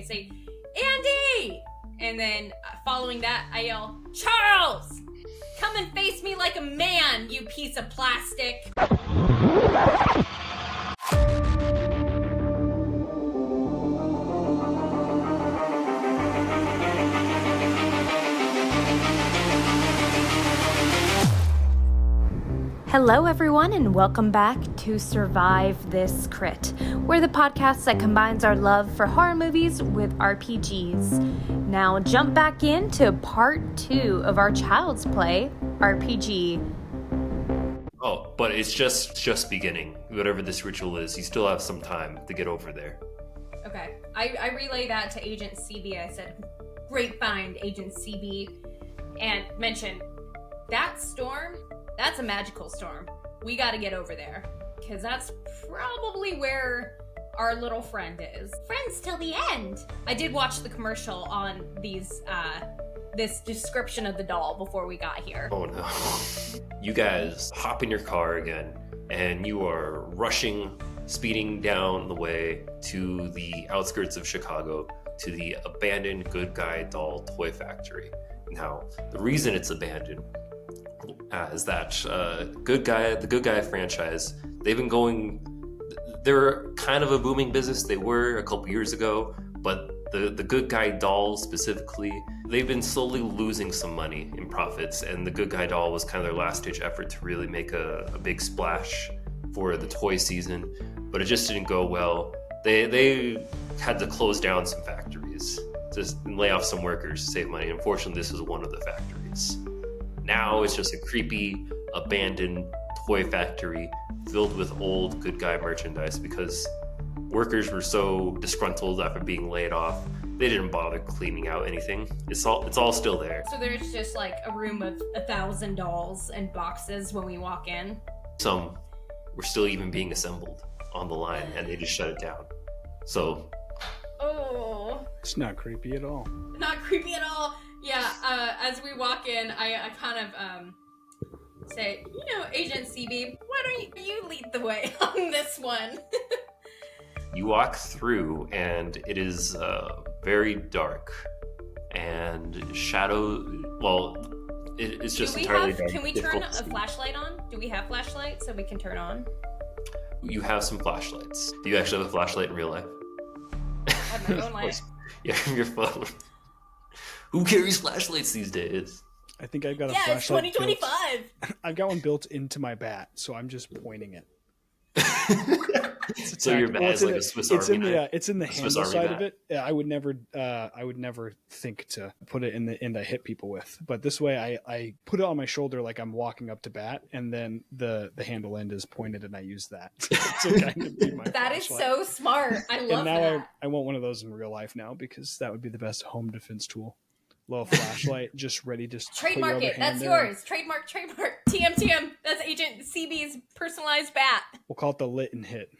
say, Andy! And then following that, I yell, Charles! Come and face me like a man, you piece of plastic! Hello everyone and welcome back to Survive This Crit. We're the podcast that combines our love for horror movies with RPGs. Now jump back into part 2 of our Child's Play RPG. Oh, but it's just beginning. Whatever this ritual is, you still have some time to get over there. Okay, I relay that to Agent CB. I said, great find, Agent CB. And mention, that storm... that's a magical storm. We gotta get over there. Because that's probably where our little friend is. Friends till the end! I did watch the commercial on this description of the doll before we got here. Oh no. You guys hop in your car again, and you are rushing, speeding down the way to the outskirts of Chicago, to the abandoned Good Guy Doll toy factory. Now, the reason it's abandoned is that the Good Guy franchise, they've been going, they're kind of a booming business. They were a couple years ago, but the Good Guy doll specifically, they've been slowly losing some money in profits, and the Good Guy doll was kind of their last ditch effort to really make a big splash for the toy season, but it just didn't go well. They had to close down some factories, just lay off some workers to save money. Unfortunately, this was one of the factories. Now it's just a creepy, abandoned toy factory filled with old Good Guy merchandise because workers were so disgruntled after being laid off, they didn't bother cleaning out anything. It's all still there. So there's just like a room of 1,000 dolls and boxes when we walk in? Some were still even being assembled on the line, and they just shut it down. So... oh. It's not creepy at all. Not creepy at all. Yeah, as we walk in, I kind of say, Agent CB, why don't you lead the way on this one? You walk through, and it is very dark, and it's just entirely dark. Can we turn a flashlight on? Do we have flashlights so we can turn on? You have some flashlights. Do you actually have a flashlight in real life? I have my own light. Yeah, your phone. Who carries flashlights these days? I think I've got a flashlight. It's 2025. I've got one built into my bat, so I'm just pointing it. So your bat is like a Swiss Army knife? It's in the handle side of it. I would never think to put it in the end I hit people with. But this way, I put it on my shoulder like I'm walking up to bat, and then the handle end is pointed, and I use that to kind of be my That flashlight. Is so smart. I love that. And now I want one of those in real life now because that would be the best home defense tool. Little flashlight, just ready to trademark it. That's yours. Trademark. TM. That's Agent CB's personalized bat. We'll call it the lit and hit.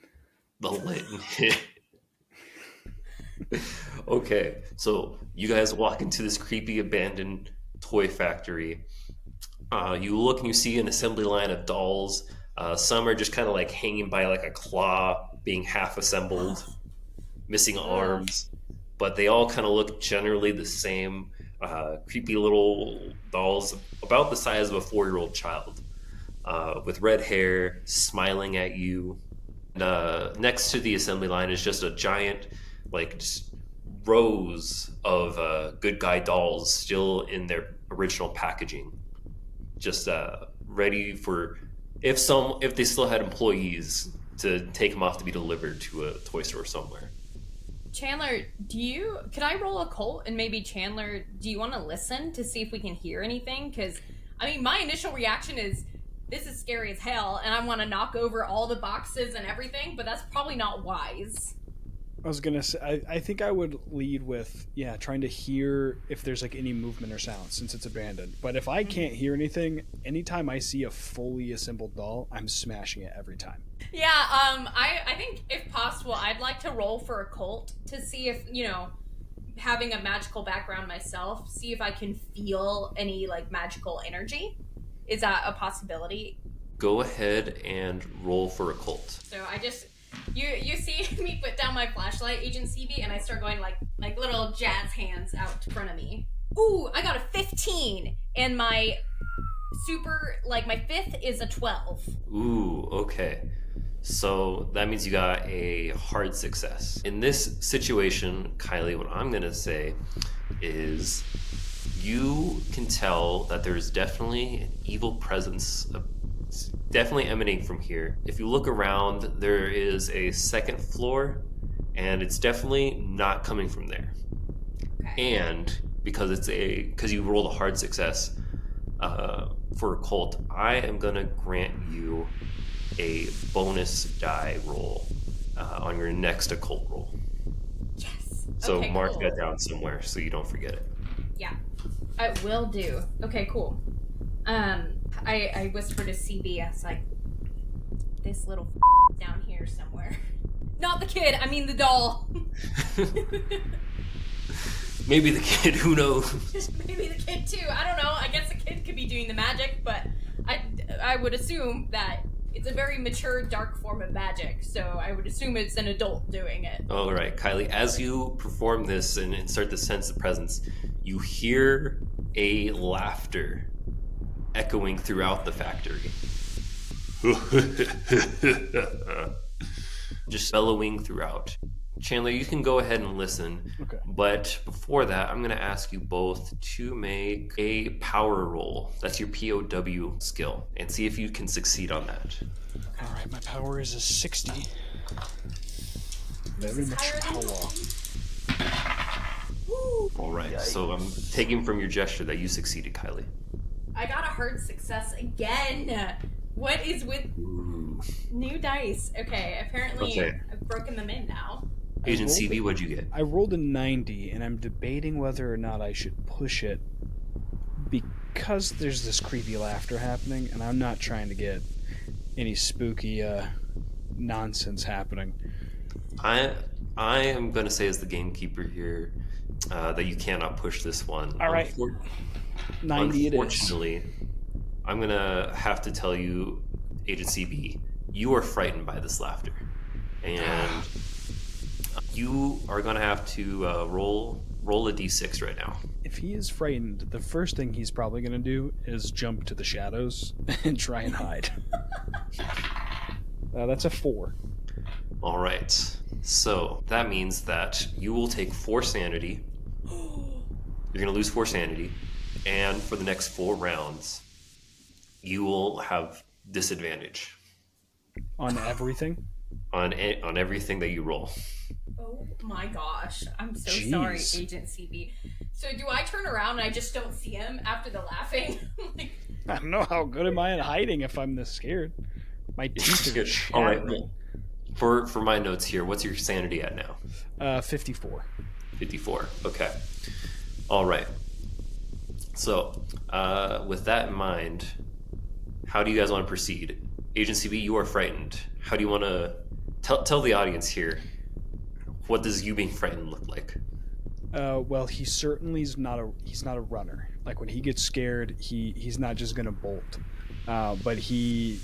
The lit and hit. Okay, so you guys walk into this creepy abandoned toy factory. You look and you see an assembly line of dolls. Some are just kind of like hanging by like a claw, being half assembled, missing arms. But they all kind of look generally the same. Creepy little dolls about the size of a 4-year-old child, with red hair, smiling at you. And, next to the assembly line is just a giant, just rows of Good Guy dolls still in their original packaging, just ready for if they still had employees to take them off to be delivered to a toy store somewhere. Chandler, could I roll a cult? And maybe Chandler, do you want to listen to see if we can hear anything? Because, my initial reaction is, this is scary as hell, and I want to knock over all the boxes and everything, but that's probably not wise. I was going to say, I think I would lead with, trying to hear if there's any movement or sound since it's abandoned. But if I can't hear anything, anytime I see a fully assembled doll, I'm smashing it every time. Yeah, I think if possible, I'd like to roll for a cult to see if, having a magical background myself, see if I can feel any magical energy. Is that a possibility? Go ahead and roll for a cult. So I just You see me put down my flashlight, Agent CB, and I start going like little jazz hands out in front of me. Ooh, I got a 15, and my my fifth is a 12. Ooh, okay. So that means you got a hard success. In this situation, Kylie, what I'm gonna say is you can tell that there's definitely an evil presence, definitely emanating from here. If you look around, there is a second floor, and it's definitely not coming from there. Okay. And because you rolled a hard success for occult, I am gonna grant you a bonus die roll on your next occult roll. Yes. So okay, mark cool. that down somewhere so you don't forget it. Yeah, I will do. Okay, cool. I whispered to CB, I was like, this little down here somewhere. Not the kid, I mean the doll. Maybe the kid, who knows? Maybe the kid too, I don't know. I guess the kid could be doing the magic, but I would assume that it's a very mature, dark form of magic, so I would assume it's an adult doing it. All right, Kylie, as you perform this and start to sense the presence, you hear a laughter echoing throughout the factory. Just bellowing throughout. Chandler, you can go ahead and listen. Okay. But before that, I'm going to ask you both to make a power roll. That's your POW skill. And see if you can succeed on that. All right, my power is a 60. Very is much higher than power. Woo! All right. So I'm taking from your gesture that you succeeded, Kylie. I got a hard success again. What is with Ooh. new dice? Okay, apparently Okay. I've broken them in now. Agent CB, what'd you get? I rolled a 90, and I'm debating whether or not I should push it because there's this creepy laughter happening, and I'm not trying to get any spooky nonsense happening. I am going to say as the gamekeeper here that you cannot push this one. All right. 90 it is. Unfortunately, I'm going to have to tell you, Agent CB, you are frightened by this laughter. And you are going to have to roll a d6 right now. If he is frightened, the first thing he's probably going to do is jump to the shadows and try and hide. That's a 4. All right. So that means that you will take 4 sanity. You're going to lose 4 sanity. And for the next 4 rounds, you will have disadvantage. On everything? On everything that you roll. Oh my gosh. I'm so Jeez. sorry, Agent CB. So do I turn around and I just don't see him after the laughing? Like, I don't know how good am I at hiding if I'm this scared. My teeth are All right. chattering. For my notes here, what's your sanity at now? 54. 54. Okay. All right. So, with that in mind, how do you guys want to proceed? Agent CB, you are frightened. How do you want to tell the audience here? What does you being frightened look like? Well, he certainly is not a runner. Like when he gets scared, he's not just gonna bolt, but he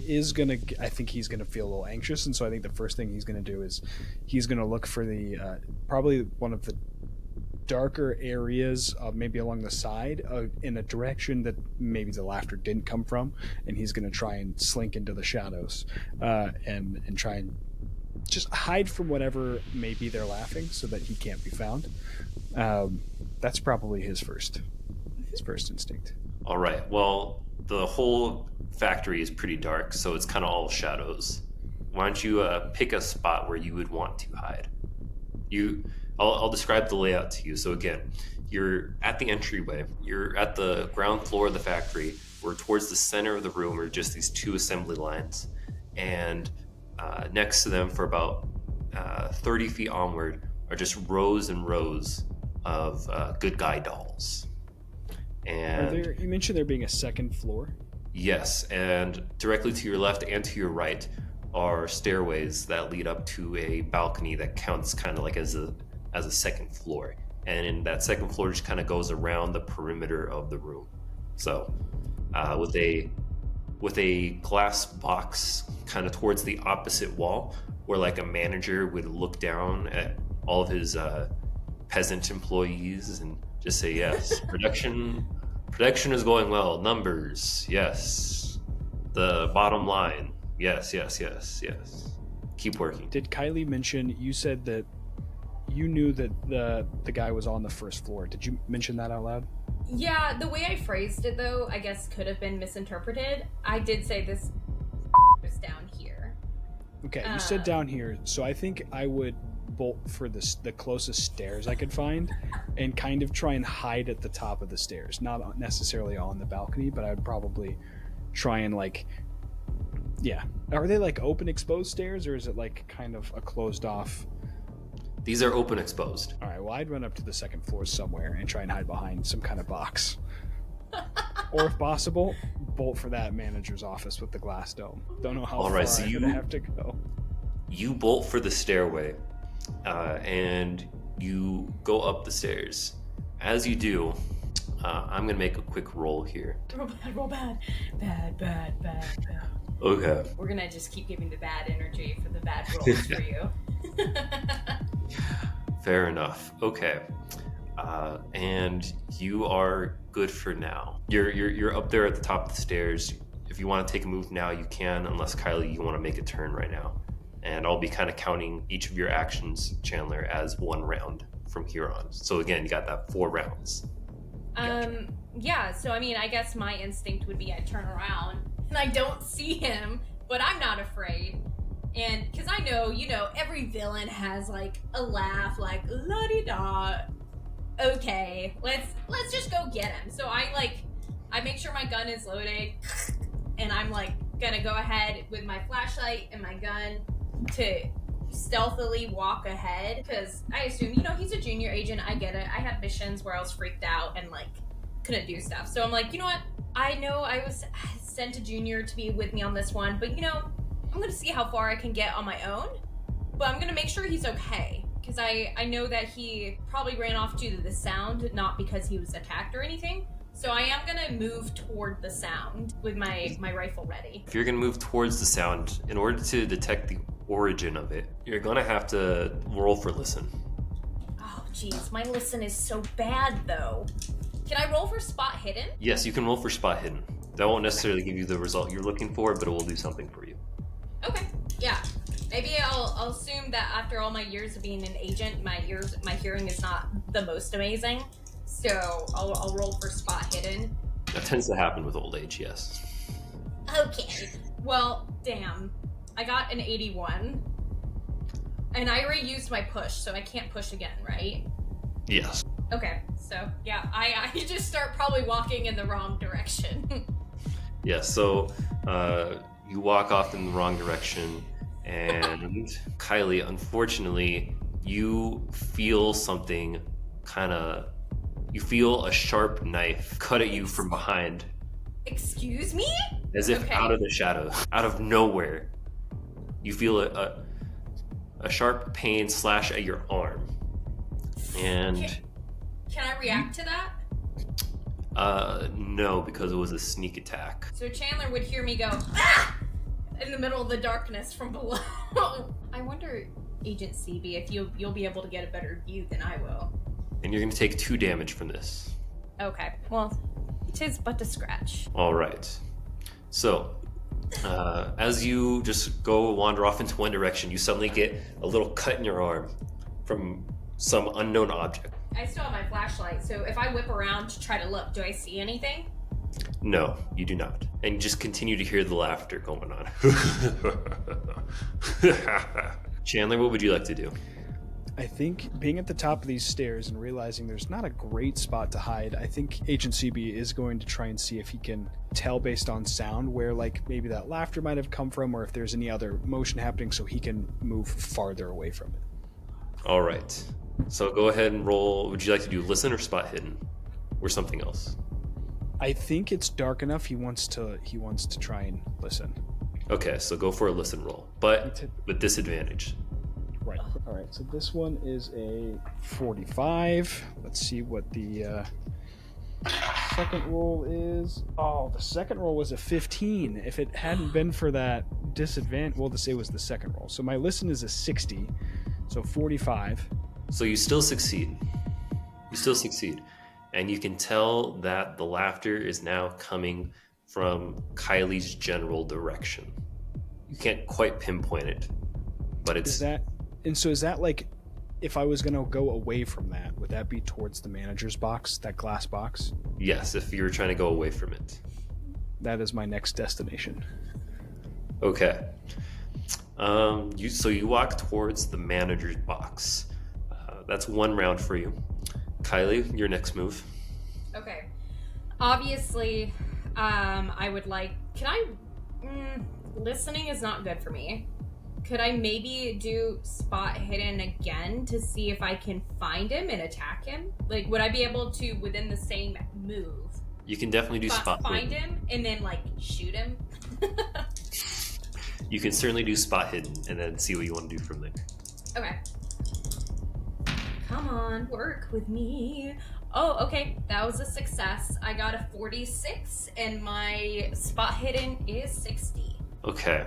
is gonna. I think he's gonna feel a little anxious, and so I think the first thing he's gonna do is he's gonna look for the probably one of the darker areas, maybe along the side, in a direction that maybe the laughter didn't come from, and he's gonna try and slink into the shadows, and try and just hide from whatever maybe they're laughing so that he can't be found. That's probably his first instinct. All right. Well, the whole factory is pretty dark, so it's kind of all shadows. Why don't you pick a spot where you would want to hide? I'll describe the layout to you. So again, you're at the entryway. You're at the ground floor of the factory. Where towards the center of the room are just these 2 assembly lines, and next to them, for about 30 feet onward, are just rows and rows of good guy dolls. And You mentioned there being a second floor. yes, and directly to your left and to your right are stairways that lead up to a balcony that counts kind of like as a second floor. And in that second floor just kind of goes around the perimeter of the room. So with a with a glass box kind of towards the opposite wall, where like a manager would look down at all of his peasant employees and just say, yes, production is going well, numbers, yes, the bottom line, yes, keep working. Did Kylie mention, you said that you knew that the guy was on the first floor? Did you mention that out loud? Yeah, the way I phrased it, though, I guess could have been misinterpreted. I did say this is down here. Okay, you said down here, so I think I would bolt for the closest stairs I could find and kind of try and hide at the top of the stairs. Not necessarily on the balcony, but I would probably try and like, yeah. Are they like open exposed stairs, or is it like kind of a closed off? These are open exposed. All right, well, I'd run up to the second floor somewhere and try and hide behind some kind of box. Or if possible, bolt for that manager's office with the glass dome. Don't know how far so I'm gonna have to go. You bolt for the stairway, and you go up the stairs. As you do, I'm gonna make a quick roll here. Roll bad. Bad. Okay. We're gonna just keep giving the bad energy for the bad rolls for you. Fair enough. Okay. And you are good for now. You're up there at the top of the stairs. If you want to take a move now, you can, unless Kylie, you want to make a turn right now. And I'll be kind of counting each of your actions, Chandler, as one round from here on. So again, you got that 4 rounds. Gotcha. Yeah, so I mean, I guess my instinct would be I'd turn around and I don't see him, but I'm not afraid. And because I know, every villain has like a laugh, like la-di-da. Okay, let's just go get him. So I make sure my gun is loaded, and I'm like gonna go ahead with my flashlight and my gun to stealthily walk ahead, because I assume, he's a junior agent. I get it. I had missions where I was freaked out and like couldn't do stuff. So I'm like, you know what? I know I was sent to Junior to be with me on this one, but I'm gonna see how far I can get on my own, but I'm gonna make sure he's okay, because I know that he probably ran off due to the sound, not because he was attacked or anything. So I am gonna move toward the sound with my rifle ready. If you're gonna move towards the sound, in order to detect the origin of it, you're gonna have to roll for listen. Oh geez, my listen is so bad though. Can I roll for spot hidden? Yes, you can roll for spot hidden. That won't necessarily give you the result you're looking for, but it will do something for you. Okay, yeah. Maybe I'll assume that after all my years of being an agent, my hearing is not the most amazing. So I'll roll for spot hidden. That tends to happen with old age, yes. Okay. Well, damn. I got an 81. And I already used my push, so I can't push again, right? Yes. Okay, so yeah, I just start probably walking in the wrong direction. Yeah, so you walk off in the wrong direction, and Kylie, unfortunately, you feel something you feel a sharp knife cut at you from behind. Excuse me? As if out of the shadows, out of nowhere. You feel a sharp pain slash at your arm. And can I react to that? No, because it was a sneak attack. So Chandler would hear me go, ah! In the middle of the darkness from below. I wonder, Agent CB, if you'll be able to get a better view than I will. And you're going to take 2 damage from this. Okay, well, 'tis but a scratch. All right. So, as you just go wander off into one direction, you suddenly get a little cut in your arm from some unknown object. I still have my flashlight, so if I whip around to try to look, do I see anything? No, you do not. And you just continue to hear the laughter going on. Chandler, what would you like to do? I think being at the top of these stairs and realizing there's not a great spot to hide, I think Agent CB is going to try and see if he can tell based on sound where like maybe that laughter might have come from, or if there's any other motion happening so he can move farther away from it. All right. So go ahead and roll. Would you like to do listen or spot hidden or something else? I think it's dark enough. He wants to try and listen. Okay, so go for a listen roll, but with disadvantage. Right. All right. So this one is a 45. Let's see what the Second roll is... Oh, the second roll was a 15. If it hadn't been for that disadvantage... Well, to say it was the second roll. So my listen is a 60. So 45. So you still succeed. And you can tell that the laughter is now coming from Kylie's general direction. You can't quite pinpoint it, but it's... Is that like... If I was going to go away from that, would that be towards the manager's box, that glass box? Yes, if you were trying to go away from it. That is my next destination. Okay. So you walk towards the manager's box. That's one round for you. Kylie, your next move. Okay. Obviously, I would like... listening is not good for me. Could I maybe do spot hidden again to see if I can find him and attack him? Like, would I be able to, within the same move... You can definitely do spot find hidden. him and then, like, shoot him? You can certainly do spot hidden and then see what you want to do from there. Okay. Come on, work with me. Oh, okay. That was a success. I got a 46 and my spot hidden is 60. Okay.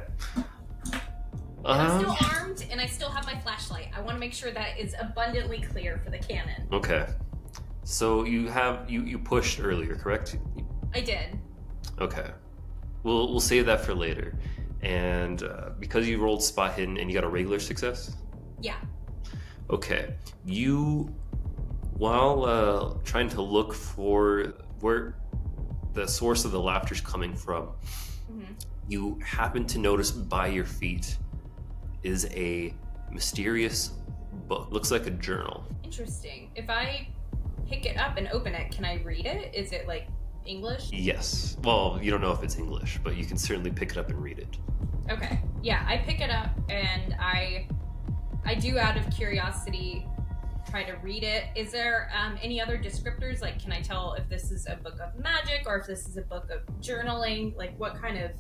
And I'm still armed, and I still have my flashlight. I want to make sure that is abundantly clear for the cannon. Okay. So you pushed earlier, correct? I did. Okay. We'll save that for later. And because you rolled spot hidden and you got a regular success? Yeah. Okay. You, while trying to look for where the source of the laughter's coming from, you happen to notice by your feet is a mysterious book. Looks like a journal. Interesting. If I pick it up and open it, can I read it? Is it like English? Yes. Well, you don't know if it's English, but you can certainly pick it up and read it. Okay. Yeah, I pick it up and I do, out of curiosity, try to read it. Is there any other descriptors? Like, can I tell if this is a book of magic or if this is a book of journaling? Like, what kind of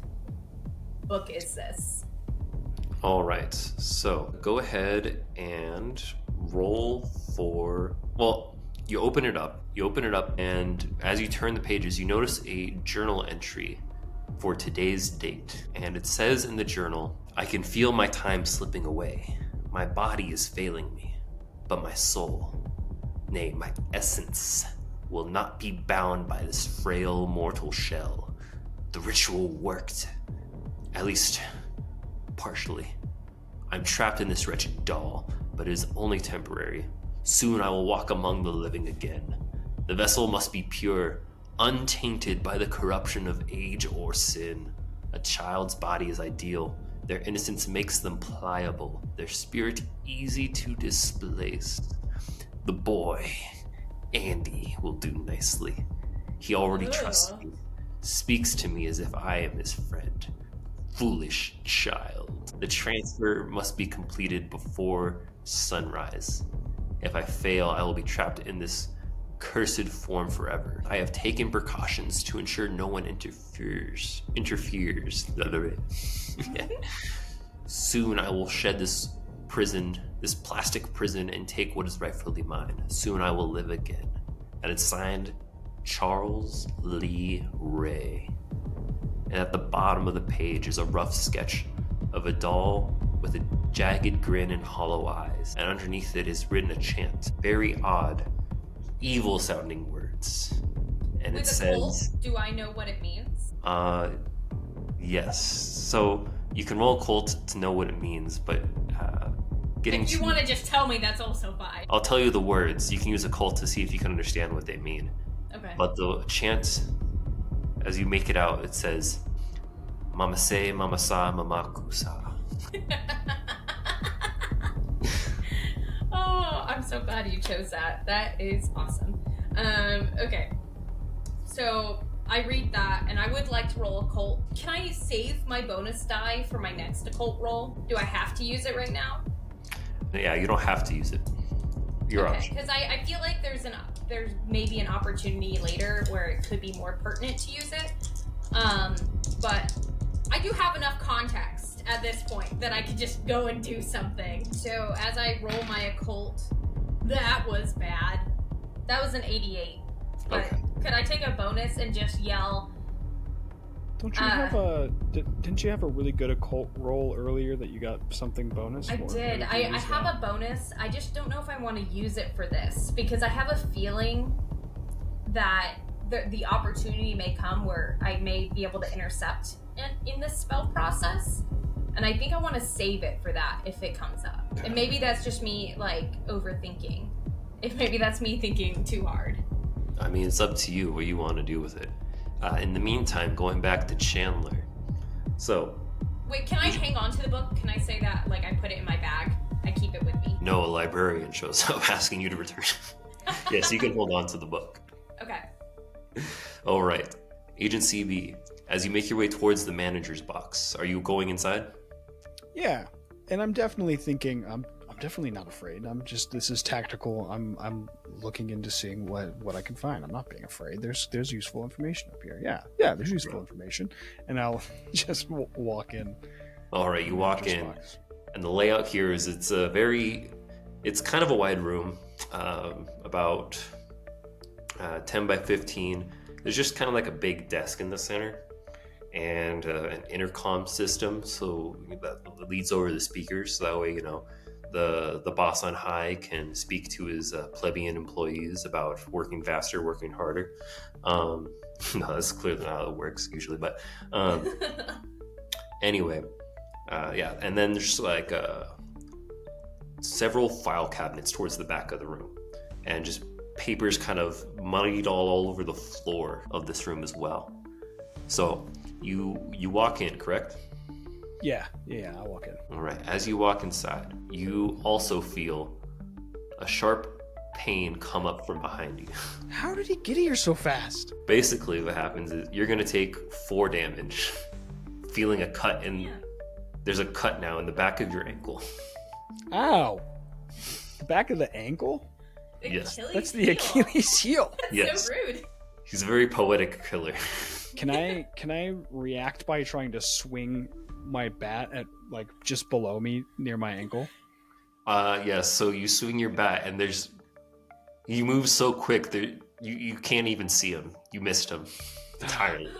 book is this? All right, so go ahead and roll for... Well, you open it up, and as you turn the pages, you notice a journal entry for today's date. And it says in the journal, "I can feel my time slipping away. My body is failing me, but my soul, nay, my essence, will not be bound by this frail mortal shell. The ritual worked, at least partially. I'm trapped in this wretched doll, but it is only temporary. Soon I will walk among the living again. The vessel must be pure, untainted by the corruption of age or sin. A child's body is ideal. Their innocence makes them pliable, their spirit easy to displace. The boy, Andy, will do nicely. He already trusts me, speaks to me as if I am his friend. Foolish child. The transfer must be completed before sunrise. If I fail, I will be trapped in this cursed form forever. I have taken precautions to ensure no one interferes. The other way. Soon I will shed this plastic prison, and take what is rightfully mine. Soon I will live again." And it's signed Charles Lee Ray. And at the bottom of the page is a rough sketch of a doll with a jagged grin and hollow eyes. And underneath it is written a chant. Very odd, evil sounding words. And With it a says... cult, do I know what it means? Yes. So you can roll occult to know what it means, but If you want to just tell me, that's also fine. I'll tell you the words. You can use occult to see if you can understand what they mean. Okay. But the chant, as you make it out, it says, "Mama say, mama sa, mama kusa." Oh, I'm so glad you chose that. That is awesome. Okay. So I read that, and I would like to roll occult. Can I save my bonus die for my next occult roll? Do I have to use it right now? Yeah, you don't have to use it. Your option. Because I feel like there's maybe an opportunity later where it could be more pertinent to use it. But I do have enough context at this point that I could just go and do something. So as I roll my occult, that was bad. That was an 88. But Okay. Could I take a bonus and just yell? Don't you have a? Didn't you have a really good occult roll earlier that you got something bonus for? I did. I have a bonus. I just don't know if I want to use it for this because I have a feeling that the opportunity may come where I may be able to intercept in this spell process. And I think I want to save it for that if it comes up. And maybe that's just me, like, overthinking. If maybe that's me thinking too hard. I mean, it's up to you what you want to do with it. In the meantime, going back to Chandler. So... Wait, can I hang on to the book? Can I say that, like, I put it in my bag? I keep it with me? No, a librarian shows up asking you to return. Yes, you can hold on to the book. Okay. All right. Agent CB, as you make your way towards the manager's box, are you going inside? Yeah, and I'm definitely thinking I'm definitely not afraid. This is tactical. I'm looking into seeing what I can find. I'm not being afraid. There's useful information up here. Yeah, there's useful information, and I'll just walk in. All right, you walk in, box. And the layout here is it's kind of a wide room, about 10 by 15. There's just kind of like a big desk in the center. And an intercom system, so that leads over the speakers. So that way, the boss on high can speak to his plebeian employees about working faster, working harder. No, that's clearly not how it works usually. But anyway, yeah. And then there's like several file cabinets towards the back of the room, and just papers kind of muddied all over the floor of this room as well. So. You walk in, correct? Yeah, I walk in. All right. As you walk inside, you also feel a sharp pain come up from behind you. How did he get here so fast? Basically, what happens is you're going to take 4 damage, feeling a cut There's a cut now in the back of your ankle. Ow! The back of the ankle? Yes. That's the Achilles heel. That's so rude. He's a very poetic killer. Can I react by trying to swing my bat at like just below me near my ankle? Yes. So you swing your bat, and you move so quick that you can't even see him. You missed him entirely.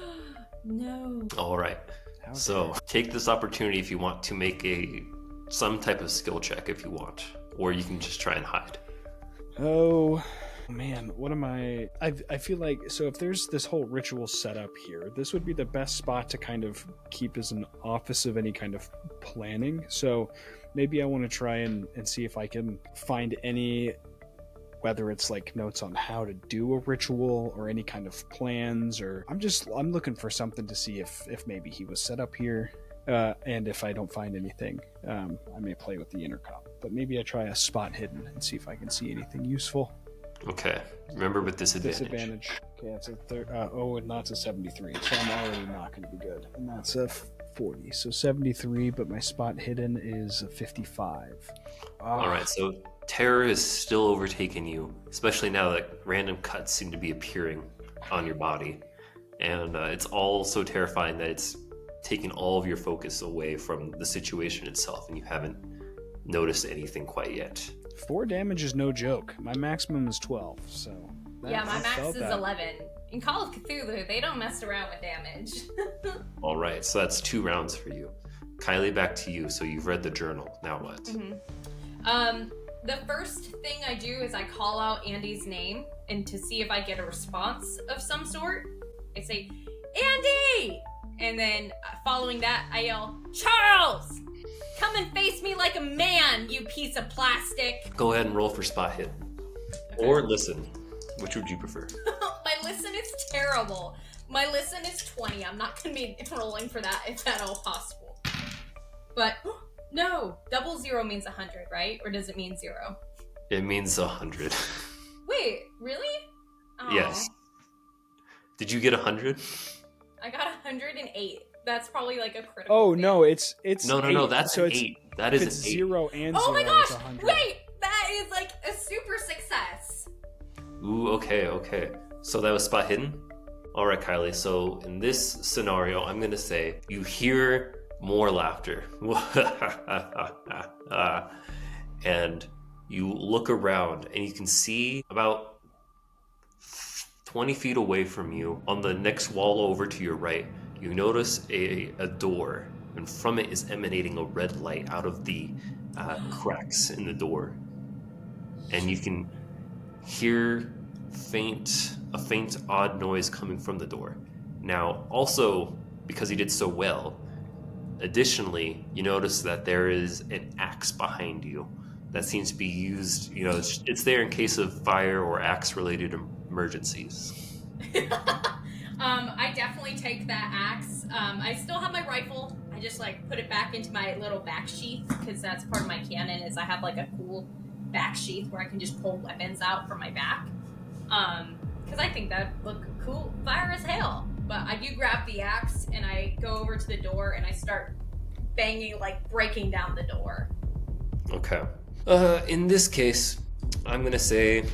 No. All right. So take this opportunity if you want to make some type of skill check if you want, or you can just try and hide. Oh. Man, what am I feel like, so if there's this whole ritual set up here, this would be the best spot to kind of keep as an office of any kind of planning. So maybe I want to try and see if I can find any, whether it's like notes on how to do a ritual or any kind of plans, or I'm looking for something to see if maybe he was set up here. And if I don't find anything, I may play with the intercom, but maybe I try a spot hidden and see if I can see anything useful. Okay. Remember with disadvantage. Disadvantage. Okay, that's and that's a 73. So I'm already not going to be good. And that's a 40. So 73, but my spot hidden is a 55. All right. So terror is still overtaken you, especially now that random cuts seem to be appearing on your body. And it's all so terrifying that it's taken all of your focus away from the situation itself, and you haven't noticed anything quite yet. 4 damage is no joke. My maximum is 12, so... Yeah, my max is 11. In Call of Cthulhu, they don't mess around with damage. All right, so that's 2 rounds for you. Kylie, back to you. So you've read the journal. Now what? Mm-hmm. The first thing I do is I call out Andy's name, and to see if I get a response of some sort, I say, Andy! And then following that, I yell, Charles! Come and face me like a man, you piece of plastic. Go ahead and roll for spot hidden. Okay. Or listen. Which would you prefer? My listen is terrible. My listen is 20. I'm not going to be rolling for that if at all possible. But, no. 00 means 100, right? Or does it mean 0? It means 100. Wait, really? Oh. Yes. Did you get 100? I got 108. That's probably like a critical. Oh thing. no, it's no. That's so an 8. That is an 8. 0 and 0. Oh my gosh! It's 100. Wait, that is like a super success. Ooh, okay. So that was spot hidden. All right, Kylie. So in this scenario, I'm gonna say you hear more laughter, and you look around and you can see about 20 feet away from you, on the next wall over to your right, you notice a door, and from it is emanating a red light out of the cracks in the door. And you can hear a faint odd noise coming from the door. Now, also, because he did so well, additionally, you notice that there is an axe behind you that seems to be used, it's there in case of fire or axe-related emergencies. I definitely take that axe. I still have my rifle. I just put it back into my little back sheath because that's part of my canon is I have a cool back sheath where I can just pull weapons out from my back. Because I think that look cool, fire as hell. But I do grab the axe and I go over to the door and I start banging, breaking down the door. Okay. In this case, I'm going to say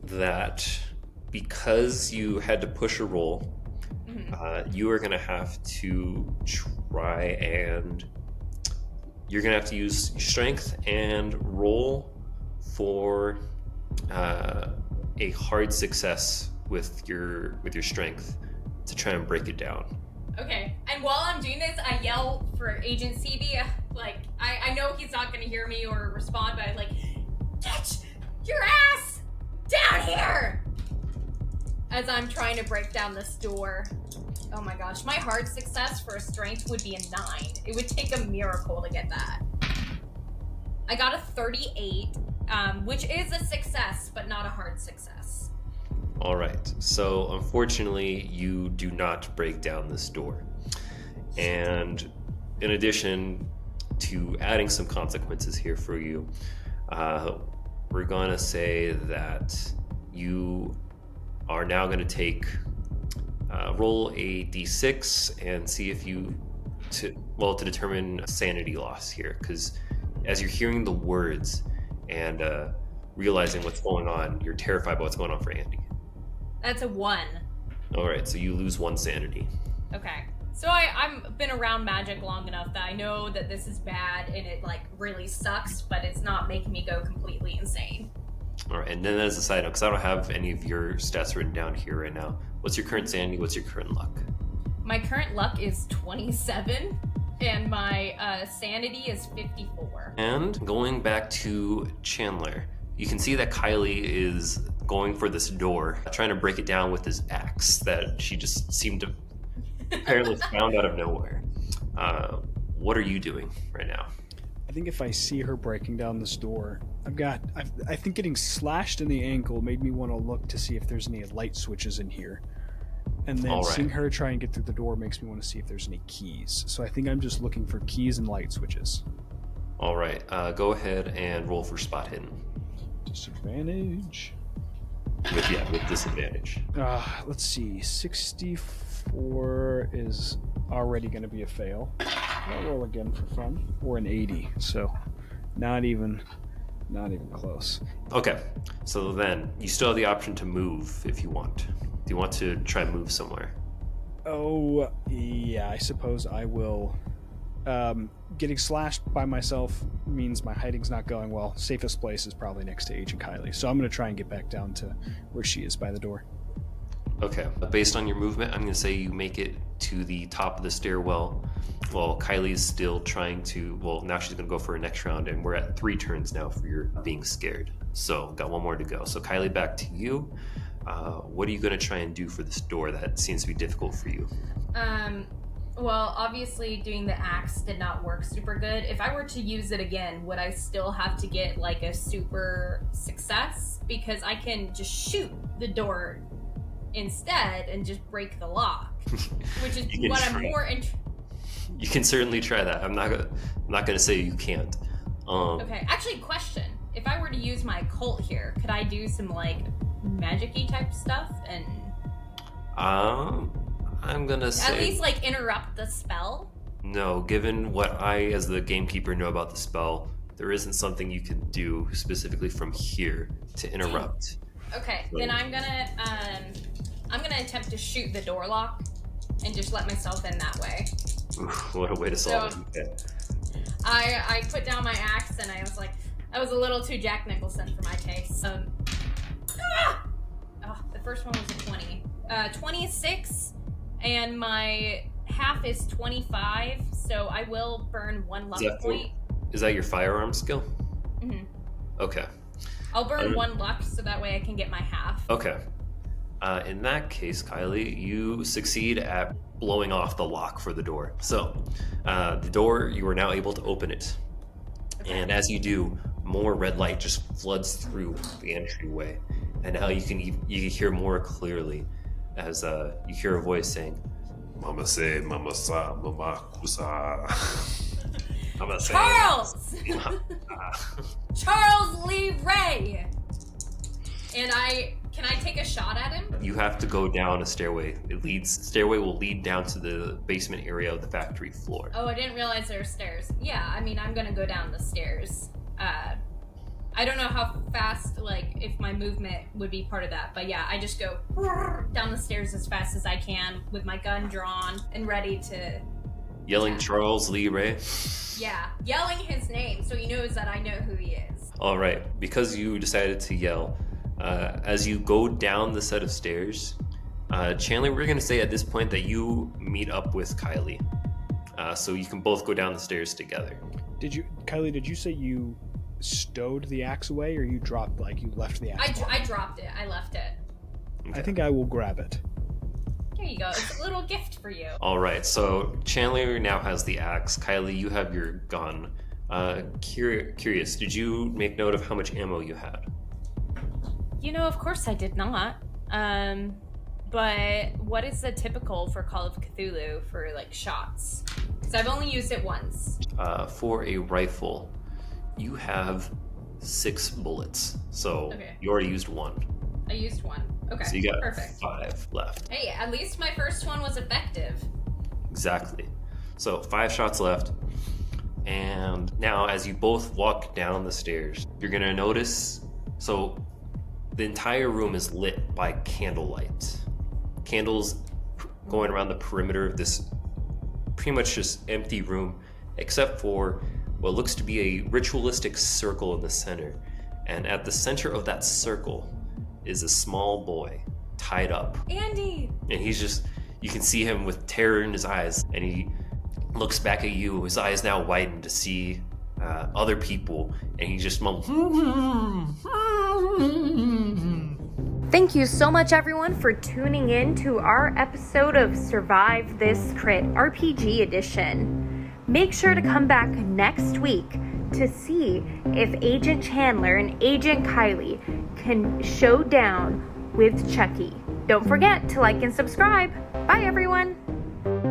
that because you had to push a roll, you are going to have to try and you're going to have to use strength and roll for a hard success with your strength to try and break it down. Okay, and while I'm doing this, I yell for Agent CB, I know he's not gonna hear me or respond, but I'm get your ass down here! As I'm trying to break down this door. Oh my gosh, my hard success for a strength would be a 9. It would take a miracle to get that. I got a 38, which is a success, but not a hard success. All right, so unfortunately, you do not break down this door. And in addition to adding some consequences here for you, we're going to say that you are now going to roll a d6 and see if to determine sanity loss here, because as you're hearing the words and realizing what's going on, you're terrified about what's going on for Andy. That's a 1. All right, so you lose 1 sanity. Okay. So I've been around magic long enough that I know that this is bad and it really sucks, but it's not making me go completely insane. All right, and then as a side note, because I don't have any of your stats written down here right now, what's your current sanity? What's your current luck? My current luck is 27, and my sanity is 54. And going back to Chandler, you can see that Kylie is going for this door, trying to break it down with his axe that she just seemed to apparently found out of nowhere. What are you doing right now? I think if I see her breaking down this door, I think getting slashed in the ankle made me want to look to see if there's any light switches in here. And then seeing her try and get through the door makes me want to see if there's any keys. So I think I'm just looking for keys and light switches. All right, go ahead and roll for spot hidden. Disadvantage. With disadvantage. Let's see. 64 is already going to be a fail. I'll roll again for fun. Or an 80. So not even close. Okay, so then you still have the option to move if you want. Do you want to try and move somewhere? Oh, yeah, I suppose I will. Getting slashed by myself means my hiding's not going well. Safest place is probably next to Agent Kylie. So I'm going to try and get back down to where she is by the door. Okay, based on your movement, I'm going to say you make it to the top of the stairwell while Kylie's still trying to, now she's going to go for her next round, and we're at 3 turns now for your being scared. So got 1 more to go. So Kylie, back to you. What are you going to try and do for this door that seems to be difficult for you? Well, obviously doing the axe did not work super good. If I were to use it again, would I still have to get a super success? Because I can just shoot the door instead and just break the lock, which is what I'm more interested. You can certainly try that. I'm not gonna say you can't. Okay, actually, question: if I were to use my cult here, could I do some magic-y type stuff and? I'm gonna say at least interrupt the spell. No, given what I, as the gamekeeper, know about the spell, there isn't something you can do specifically from here to interrupt. Okay, then I'm gonna attempt to shoot the door lock and just let myself in that way. Oof, what a way to solve it. Okay. I put down my axe and I was that was a little too Jack Nicholson for my taste. The first one was a 20. 26, and my half is 25, so I will burn 1 luck point. Is that your firearm skill? Mm-hmm. Okay. I'll burn 1 luck so that way I can get my half. Okay. In that case, Kylie, you succeed at blowing off the lock for the door. So, the door, you are now able to open it. Okay. And as you do, more red light just floods through the entryway. And now you can hear more clearly as you hear a voice saying, "Mama say, Mama sa, Mama kusa." Mama say, Charles! Charles Lee Ray! And can I take a shot at him? You have to go down a stairway. Stairway will lead down to the basement area of the factory floor. Oh, I didn't realize there were stairs. Yeah, I mean, I'm gonna go down the stairs. I don't know how fast, if my movement would be part of that, but yeah, I just go down the stairs as fast as I can with my gun drawn and ready to... Yelling Charles Lee Ray? Yeah, yelling his name so he knows that I know who he is. All right, because you decided to yell, as you go down the set of stairs, Chandler, we're going to say at this point that you meet up with Kylie. So you can both go down the stairs together. Kylie, did you say you stowed the axe away, or you dropped, you left the axe? I dropped it. I left it. Okay. I think I will grab it. There you go. It's a little gift for you. All right, so Chandler now has the axe. Kylie, you have your gun. Curious, did you make note of how much ammo you had? Of course I did not. But what is the typical for Call of Cthulhu for, shots? Because I've only used it once. For a rifle, you have 6 bullets. So You already used 1. I used 1. Okay, so you got perfect. 5 left. Hey, at least my first one was effective. Exactly. So 5 shots left. And now as you both walk down the stairs, you're going to notice, so the entire room is lit by candlelight. Candles going around the perimeter of this pretty much just empty room, except for what looks to be a ritualistic circle in the center. And at the center of that circle is a small boy tied up. Andy! And you can see him with terror in his eyes, and he looks back at you, his eyes now widen to see other people, and he just mumbles. Thank you so much, everyone, for tuning in to our episode of Survive This Crit RPG Edition. Make sure to come back next week to see if Agent Chandler and Agent Kylie can show down with Chucky. Don't forget to like and subscribe. Bye, everyone.